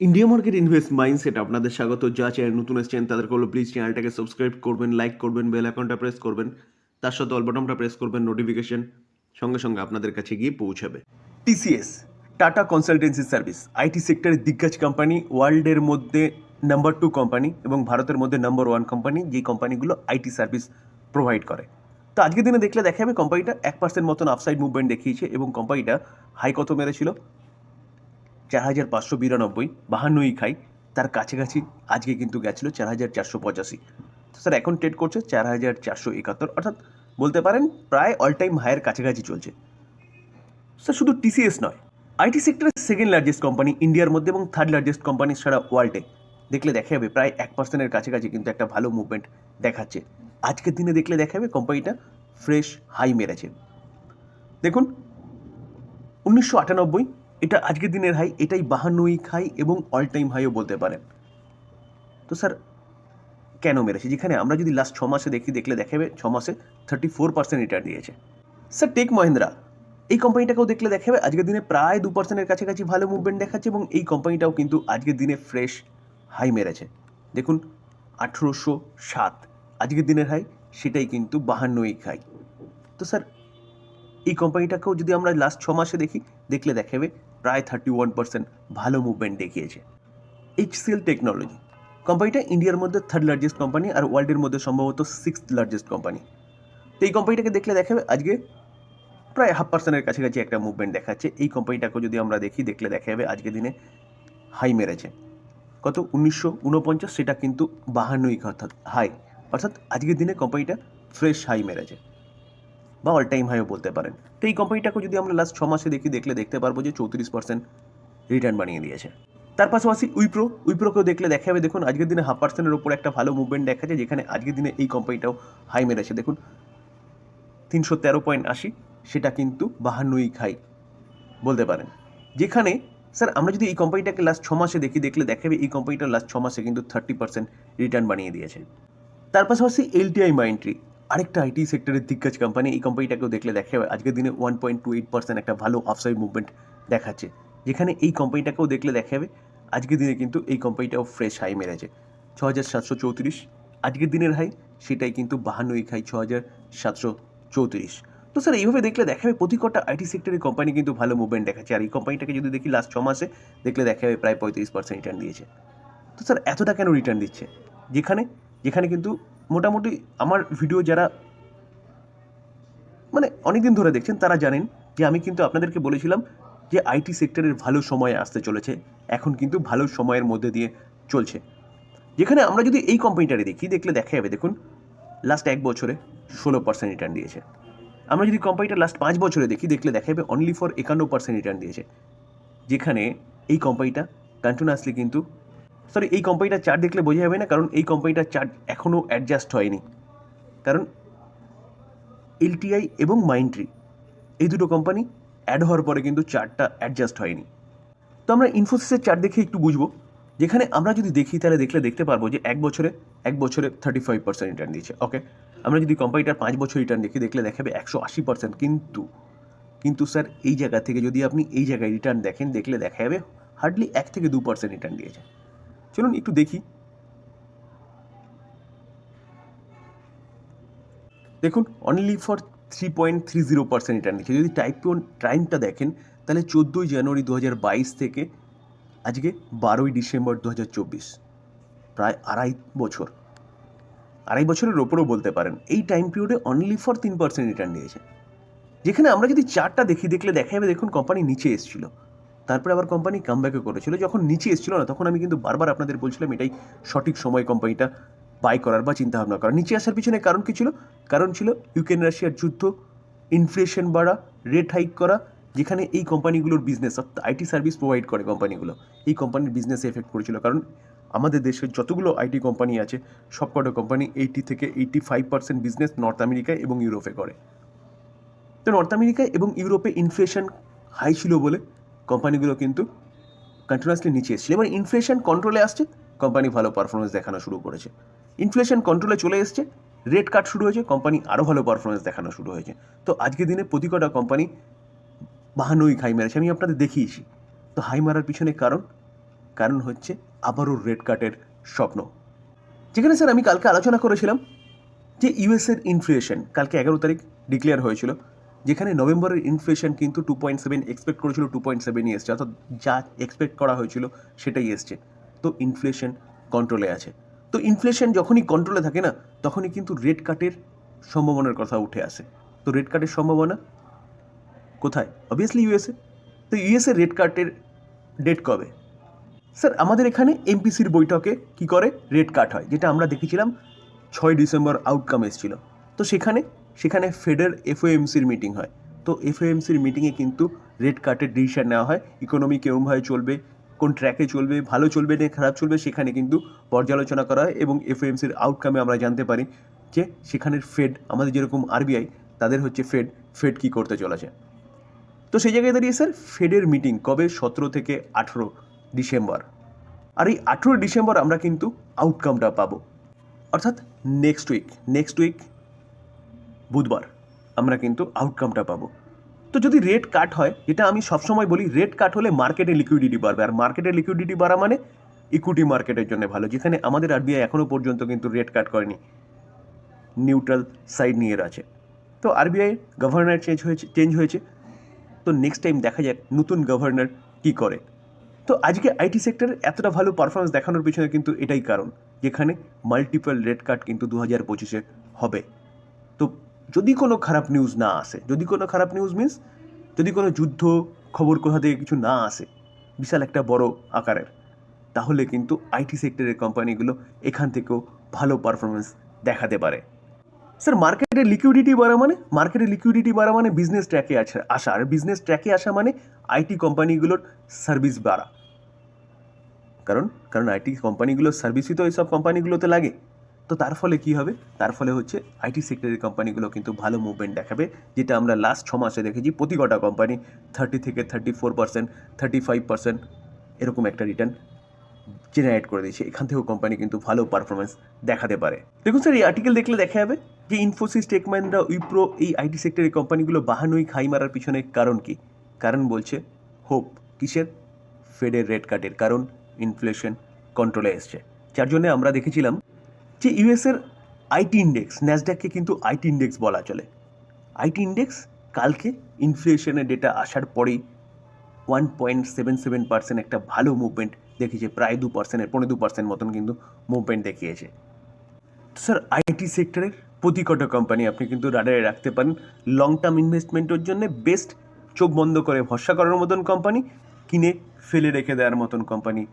India market invest mindset আপনাদের স্বাগত। যা চ্যানেল নতুন এসেছেন তাদেরকে বলবো প্লিজ চ্যানেলটাকে সাবস্ক্রাইব করবেন, লাইক করবেন, বেল আইকনটা প্রেস করবেন, তার সাথে অল বাটনটা প্রেস করবেন, নোটিফিকেশন সঙ্গে সঙ্গে আপনাদের কাছে গিয়ে পৌঁছাবে। TCS, tata consultancy service, IT সেক্টরের দিগ্গজ কোম্পানি, ওয়ার্ল্ডের মধ্যে নাম্বার 2 কোম্পানি এবং ভারতের মধ্যে নাম্বার 1 কোম্পানি, যেই কোম্পানিগুলো আইটি সার্ভিস প্রোভাইড করে। তো আজকের দিনে দেখলে দেখা যাবে কোম্পানিটা 1% মতন আপসাইড মুভমেন্ট দেখিয়েছে এবং কোম্পানিটা হাই কত মেরেছিল 4,592, 52ই খাই, তার কাছাকাছি আজকে কিন্তু গেছিলো 4,485। তো স্যার এখন ট্রেড করছে 4,471, অর্থাৎ বলতে পারেন প্রায় অল টাইম হাইয়ের কাছাকাছি চলছে। স্যার শুধু টিসিএস নয়, আইটি সেক্টরের সেকেন্ড লার্জেস্ট কোম্পানি ইন্ডিয়ার মধ্যে এবং থার্ড লার্জেস্ট কোম্পানি সারা ওয়ার্ল্ডে দেখলে দেখা যাবে প্রায় 1%-এর কাছাকাছি কিন্তু একটা ভালো মুভমেন্ট দেখাচ্ছে। আজকের দিনে দেখলে দেখা যাবে কোম্পানিটা ফ্রেশ হাই মেরেছে। দেখুন 1998, এটা আজকের দিনের হাই, এটাই 52ই খাই এবং অল টাইম হাইও বলতে পারেন। তো স্যার কেন মেরেছে? যেখানে আমরা যদি লাস্ট 6 মাসে দেখলে দেখা যাবে 6 মাসে 34% রিটার্ন দিয়েছে। স্যার টেক মহিন্দ্রা, এই কোম্পানিটাকেও দেখলে দেখা যাবে আজকের দিনে প্রায় 2%-এর কাছাকাছি ভালো মুভমেন্ট দেখাচ্ছে এবং এই কোম্পানিটাও কিন্তু আজকের দিনে ফ্রেশ হাই মেরেছে। দেখুন 1807 আজকের দিনের হাই, সেটাই কিন্তু 52ই খাই। তো স্যার এই কোম্পানিটাকেও যদি আমরা লাস্ট 6 মাসে দেখলে দেখা যাবে প্রায় 31% ভালো মুভমেন্ট দেখিয়েছে। HCL টেকনোলজি, কোম্পানিটা ইন্ডিয়ার মধ্যে থার্ড লার্জেস্ট কোম্পানি আর ওয়ার্ল্ডের মধ্যে সম্ভবত 6th লার্জেস্ট কোম্পানি। তো এই কোম্পানিটাকে দেখলে দেখা যাবে আজকে প্রায় 0.5%-এর কাছাকাছি একটা মুভমেন্ট দেখাচ্ছে। এই কোম্পানিটাকেও যদি আমরা দেখলে দেখা যাবে আজকের দিনে হাই মেরেছে কত 1949, সেটা কিন্তু 52ই অর্থাৎ হাই, অর্থাৎ আজকের দিনে কোম্পানিটা ফ্রেশ হাই মেরেছে বা অল টাইম হাইও বলতে পারেন। তো এই কোম্পানিটাকে যদি আমরা লাস্ট 6 মাসে দেখলে দেখতে পারবো যে 34% রিটার্ন বানিয়ে দিয়েছে। তার পাশাপাশি উইপ্রোকেও দেখলে দেখা যাবে দেখুন আজকের দিনে 0.5%-এর ওপর একটা ভালো মুভমেন্ট দেখাচ্ছে, যেখানে আজকের দিনে এই কোম্পানিটাও হাই মেরেছে। দেখুন 313.80, সেটা কিন্তু 52ই খাই বলতে পারেন। যেখানে স্যার আমরা যদি এই কোম্পানিটাকে লাস্ট 6 মাসে দেখলে দেখা যাবে এই কোম্পানিটা লাস্ট 6 মাসে কিন্তু 30% রিটার্ন বানিয়ে দিয়েছে। তার পাশাপাশি এলটিআই মাইন্ডট্রি, আরেকটা আইটি সেক্টরের দিগ্গজ কোম্পানি, এই কোম্পানিটাকেও দেখলে দেখা যাবে আজকের দিনে 1.28% একটা ভালো অফসাইড মুভমেন্ট দেখাচ্ছে, যেখানে এই কোম্পানিটাকেও দেখলে দেখা যাবে আজকের দিনে কিন্তু এই কোম্পানিটাও ফ্রেশ হাই মেরেছে 6,734 আজকের দিনের হাই, সেটাই কিন্তু 52ই খাই 6,734। তো স্যার এইভাবে দেখলে দেখা যাবে প্রতি কটা আইটি সেক্টরের কোম্পানি কিন্তু ভালো মুভমেন্ট দেখাচ্ছে, আর এই কোম্পানিটাকে যদি দেখি লাস্ট 6 মাসে দেখলে দেখা যাবে প্রায় 35% রিটার্ন দিয়েছে। তো স্যার এতটা কেন রিটার্ন দিচ্ছে? যেখানে কিন্তু মোটামুটি আমার ভিডিও যারা মানে অনেকদিন ধরে দেখছেন তারা জানেন যে আমি কিন্তু আপনাদেরকে বলেছিলাম যে আইটি সেক্টরের ভালো সময় আসতে চলেছে, এখন কিন্তু ভালো সময়ের মধ্যে দিয়ে চলছে। যেখানে আমরা যদি এই কোম্পানিটারে দেখলে দেখা যাবে দেখুন লাস্ট 1 বছরে 16% রিটার্ন দিয়েছে। আমরা যদি কোম্পানিটা লাস্ট 5 বছরে দেখলে দেখা যাবে অনলি ফর 51% রিটার্ন দিয়েছে, যেখানে এই কোম্পানিটা কন্টিনিউয়াসলি কিন্তু এই কোম্পানিটার চার্ট দেখলে বোঝা যাবে না, কারণ এই কোম্পানিটার চার্ট এখনও অ্যাডজাস্ট হয়নি, কারণ এলটিআই এবং মাইন্ডট্রি এই দুটো কোম্পানি অ্যাড হওয়ার পরে কিন্তু চার্টটা অ্যাডজাস্ট হয়নি। তো আমরা ইনফোসিসের চার্ট দেখে একটু বুঝবো, যেখানে আমরা যদি তাহলে দেখতে পারবো যে এক বছরে 35% রিটার্ন দিয়েছে। ওকে, আমরা যদি কোম্পানিটার 5 বছর রিটার্ন দেখলে দেখাবে 180%, কিন্তু স্যার এই জায়গা থেকে যদি আপনি এই জায়গায় রিটার্ন দেখলে দেখা যাবে হার্ডলি 1-2% রিটার্ন দিয়েছে। চলুন একটু দেখি। দেখুন অনলি ফর 3.30% রিটার্ন দিচ্ছে। যদি টাইমটা দেখেন তাহলে 14ই জানুয়ারি 2022 থেকে আজকে 12ই ডিসেম্বর 2024, প্রায় আড়াই বছরের ওপরও বলতে পারেন। এই টাইম পিরিয়ডে অনলি ফর 3% রিটার্ন দিয়েছে, যেখানে আমরা যদি চার্টটা দেখলে দেখা যাবে দেখুন কোম্পানি নিচে এসেছিল, তারপরে আবার কোম্পানি কামব্যাকও করেছিল। যখন নিচে এসেছিল না, তখন আমি কিন্তু বারবার আপনাদের বলছিলাম এটাই সঠিক সময় কোম্পানিটা বাই করার বা চিন্তাভাবনা করার। নিচে আসার পিছনে কারণ কী ছিল? কারণ ছিল ইউক্রেন রাশিয়ার যুদ্ধ, ইনফ্লেশন বাড়া, রেট হাইক করা, যেখানে এই কোম্পানিগুলোর বিজনেস, অর্থাৎ আইটি সার্ভিস প্রোভাইড করে কোম্পানিগুলো, এই কোম্পানির বিজনেসে এফেক্ট করেছিল। কারণ আমাদের দেশের যতগুলো আইটি কোম্পানি আছে সবকটা কোম্পানি 80-85% বিজনেস নর্থ আমেরিকায় এবং ইউরোপে করে। তো নর্থ আমেরিকায় এবং ইউরোপে ইনফ্লেশন হাই ছিল বলে কোম্পানিগুলো কিন্তু কন্টিনিউয়াসলি নিচে এসেছিল। এবার ইনফ্লেশন কন্ট্রোলে আসছে, কোম্পানি ভালো পারফরমেন্স দেখানো শুরু করেছে। ইনফ্লেশন কন্ট্রোলে চলে এসছে, রেট কাট শুরু হয়েছে, কোম্পানি আরও ভালো পারফরমেন্স দেখানো শুরু হয়েছে। তো আজকের দিনে প্রতি কটা কোম্পানি 52ই হাই মেরেছে, আমি আপনাদের দেখিয়েছি। তো হাই মারার পিছনে কারণ হচ্ছে আবারও রেড কার্টের স্বপ্ন। যেখানে স্যার আমি কালকে আলোচনা করেছিলাম যে ইউএসের ইনফ্লেশন কালকে 11 তারিখ ডিক্লেয়ার হয়েছিল, যেখানে নভেম্বরের ইনফ্লেশন কিন্তু 2.7 এক্সপেক্ট করেছিল, 2.7ই এসছে, অর্থাৎ যা এক্সপেক্ট করা হয়েছিল সেটাই এসছে। তো ইনফ্লেশন কন্ট্রোলে আছে। তো ইনফ্লেশন যখনই কন্ট্রোলে থাকে না, তখনই কিন্তু রেড কার্টের সম্ভাবনার কথা উঠে আসে। তো রেড কার্টের সম্ভাবনা কোথায়? Obviously USA. তো ইউএসএ রেড কার্টের ডেট কবে? স্যার আমাদের এখানে এমপিসির বৈঠকে কি করে রেড কাট হয়, যেটা আমরা দেখেছিলাম 6 ডিসেম্বর আউটকাম এসেছিল। তো সেখানে ফেডের এফওএমসির মিটিং হয়। তো এফওএমসির মিটিংয়ে কিন্তু রেড কার্টের ডিসিশন নেওয়া হয়, ইকোনমি কেমনভাবে চলবে, কোন ট্র্যাকে চলবে, ভালো চলবে না খারাপ চলবে, সেখানে কিন্তু পর্যালোচনা করা হয়। এবং এফওএমসির আউটকামে আমরা জানতে পারি যে সেখানের ফেড, আমাদের যেরকম আরবিআই, তাদের হচ্ছে ফেড কী করতে চলেছে। তো সেই জায়গায় দাঁড়িয়ে স্যার ফেডের মিটিং কবে? 17 থেকে 18 ডিসেম্বর। আর এই 18 ডিসেম্বর আমরা কিন্তু আউটকামটা পাবো, অর্থাৎ নেক্সট উইক বুধবার আমরা কিন্তু আউটকামটা পাবো। তো যদি রেট কাট হয়, যেটা আমি সবসময় বলি, রেট কাট হলে মার্কেটে লিকুইডিটি বাড়বে, আর মার্কেটে লিকুইডিটি বাড়া মানে ইকুইটি মার্কেটের জন্য ভালো, যেখানে আমাদের আরবিআই এখনও পর্যন্ত কিন্তু রেট কাট করেনি, নিউট্রাল সাইড নিয়ে আছে। তো আরবিআই গভর্নর চেঞ্জ হয়েছে। তো নেক্সট টাইম দেখা যাক নতুন গভর্নর কী করে। তো আজকে আইটি সেক্টরের এতটা ভালো পারফরমেন্স দেখানোর পিছনে কিন্তু এটাই কারণ, যেখানে মাল্টিপল রেড কার্ড কিন্তু 2025-এ হবে। তো যদি কোনো খারাপ নিউজ না আসে, মিনস যদি কোনো যুদ্ধ খবর কোথা থেকে কিছু না আসে বিশাল একটা বড় আকারের, তাহলে কিন্তু আইটি সেক্টরের কোম্পানিগুলো এখান থেকেও ভালো পারফরমেন্স দেখাতে পারে। স্যার মার্কেটের লিকুইডিটি বাড়া মানে বিজনেস ট্র্যাকে আসা, আর বিজনেস ট্র্যাকে আসা মানে আইটি কোম্পানিগুলোর সার্ভিস বাড়া। কারণ আইটি কোম্পানিগুলোর সার্ভিসই তো এইসব কোম্পানিগুলোতে লাগে। তো তার ফলে কী হবে? তার ফলে হচ্ছে আইটি সেক্টরের কোম্পানিগুলো কিন্তু ভালো মুভমেন্ট দেখাবে, যেটা আমরা লাস্ট 6 মাসে দেখেছি। প্রতি কটা কোম্পানি 30 থেকে 34%, 35% এরকম একটা রিটার্ন জেনারেট করে দিয়েছে। এখান থেকেও কোম্পানি কিন্তু ভালো পারফরমেন্স দেখাতে পারে। দেখুন স্যার, এই আর্টিকেল দেখলে দেখা যাবে যে ইনফোসিস, টেক মাহিন্দ্রা, উইপ্রো, এই আইটি সেক্টরের কোম্পানিগুলো বাহানুই খাই মারার পিছনে কারণ কি? কারণ বলছে হোপ কিসের? ফেডের রেড কার্টের, কারণ ইনফ্লেশন কন্ট্রোলে এসছে। যার জন্য আমরা দেখেছিলাম যে ইউএসের আইটি ইন্ডেক্স, ন্যাসড্যাককে কিন্তু আইটি ইন্ডেক্স বলা চলে। আইটি ইন্ডেক্স কালকে ইনফ্লেশনের ডেটা আসার পরেই 1.77% একটা ভালো মুভমেন্ট দেখিয়েছে, প্রায় 2%, 2.5% মতন কিন্তু মুভমেন্ট দেখিয়েছে। তো স্যার আইটি সেক্টরের প্রতি কটা কোম্পানি আপনি কিন্তু রাডারে রাখতে পারেন লং টার্ম ইনভেস্টমেন্টের জন্য। বেস্ট চোখ বন্ধ করে ভরসা করার মতন কোম্পানি, কিনে ফেলে রেখে দেওয়ার মতন কোম্পানি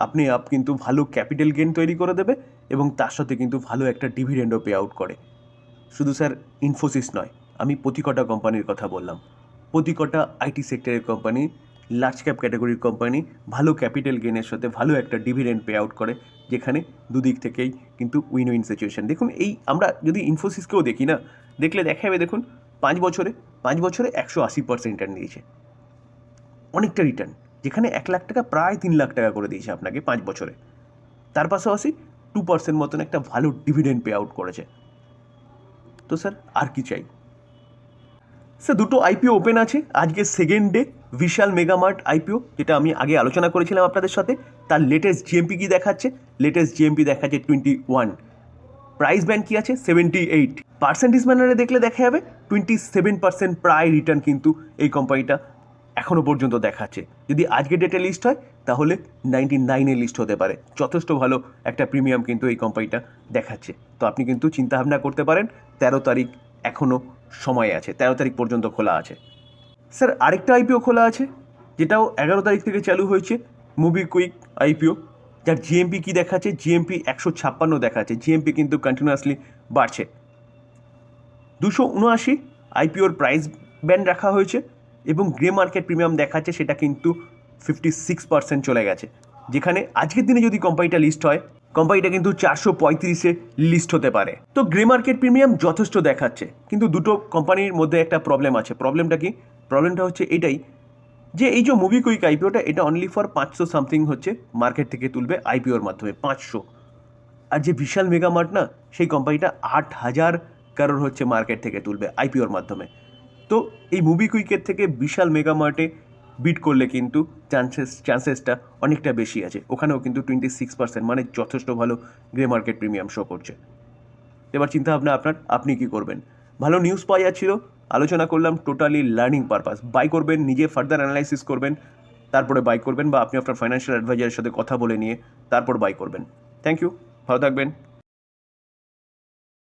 আপনি কিন্তু ভালো ক্যাপিটাল গেইন তৈরি করে দেবে, এবং তার সাথে কিন্তু ভালো একটা ডিভিডেন্ডও পে আউট করে। শুধু স্যার ইনফোসিস নয়, আমি প্রতি কটা কোম্পানির কথা বললাম। প্রতি কটা আইটি সেক্টরের কোম্পানি, লার্জ ক্যাপ ক্যাটাগরির কোম্পানি ভালো ক্যাপিটাল গেইনের সাথে ভালো একটা ডিভিডেন্ড পে আউট করে, যেখানে দুদিক থেকেই কিন্তু উইন উইন সিচুয়েশন। দেখুন, এই আমরা যদি ইনফোসিসকেও দেখি না, দেখলে দেখা যাবে, দেখুন 5 বছরে 180% রিটার্ন দিয়েছে, অনেকটা রিটার্ন, যেখানে 1 লাখ টাকা প্রায় 3 লাখ টাকা করে দিয়েছে আপনাকে 5 বছরে। তার পাশাপাশি 2% মতন একটা ভালো ডিভিডেন্ড পে আউট করেছে। তো স্যার আর কি চাই? স্যার দুটো আইপিও ওপেন আছে আজকে, সেকেন্ড ডে। বিশাল মেগামার্ট আইপিও, যেটা আমি আগে আলোচনা করেছিলাম আপনাদের সাথে, তার লেটেস্ট জিএমপি কি দেখাচ্ছে? লেটেস্ট জিএমপি দেখাচ্ছে 21। প্রাইস ব্যান্ড কি আছে? 78। পার্সেন্টেজ ম্যানারে দেখলে দেখা যাবে 27% প্রায় রিটার্ন কিন্তু এই কোম্পানিটা এখনও পর্যন্ত দেখাচ্ছে। যদি আজকে ডেটে লিস্ট হয় তাহলে 99-এ লিস্ট হতে পারে। যথেষ্ট ভালো একটা প্রিমিয়াম কিন্তু এই কোম্পানিটা দেখাচ্ছে। তো আপনি কিন্তু চিন্তাভাবনা করতে পারেন। 13 তারিখ এখনও সময় আছে, 13 তারিখ পর্যন্ত খোলা আছে। স্যার আরেকটা আইপিও খোলা আছে, যেটাও 11 তারিখ থেকে চালু হয়েছে, মুভিকুইক আইপিও, যার জিএমপি কি দেখাচ্ছে? জিএমপি 156 দেখাচ্ছে। জিএমপি কিন্তু কন্টিনিউয়াসলি বাড়ছে। 279 আইপিওর প্রাইস ব্যান্ড রাখা হয়েছে, এবং গ্রে মার্কেট প্রিমিয়াম দেখাচ্ছে, সেটা কিন্তু 56% চলে গেছে। যেখানে আজকের দিনে যদি কোম্পানিটা লিস্ট হয়, কোম্পানিটা কিন্তু 435-এ লিস্ট হতে পারে। তো গ্রে মার্কেট প্রিমিয়াম যথেষ্ট দেখাচ্ছে, কিন্তু দুটো কোম্পানির মধ্যে একটা প্রবলেম আছে। প্রবলেমটা কি? প্রবলেমটা হচ্ছে এটাই যে এই যে মুভিকুইক আইপিওটা, এটা অনলি ফর 500 সামথিং হচ্ছে মার্কেট থেকে তুলবে আইপিওর মাধ্যমে, 500। আর যে বিশাল মেগামার্ট না, সেই কোম্পানিটা 8000 কারোর হচ্ছে মার্কেট থেকে তুলবে আইপিওর মাধ্যমে। তো এই মুভিকুইকের থেকে বিশাল মেগামার্টে বিট করলে কিন্তু চান্সেসটা অনেকটা বেশি আছে। ওখানেও কিন্তু 26%, মানে যথেষ্ট ভালো গ্রে মার্কেট প্রিমিয়াম শো করছে। এবার চিন্তা ভাবনা আপনার, আপনি কি করবেন? ভালো নিউজ পাওয়া যাচ্ছিল, আলোচনা করলাম, টোটালি লার্নিং পারপাস। বাই করবেন, নিজে ফার্দার অ্যানালাইসিস করবেন, তারপরে বাই করবেন, বা আপনি আপনার ফাইন্যান্সিয়াল অ্যাডভাইজারের সাথে কথা বলে নিয়ে তারপর বাই করবেন। থ্যাংক ইউ, ভালো থাকবেন।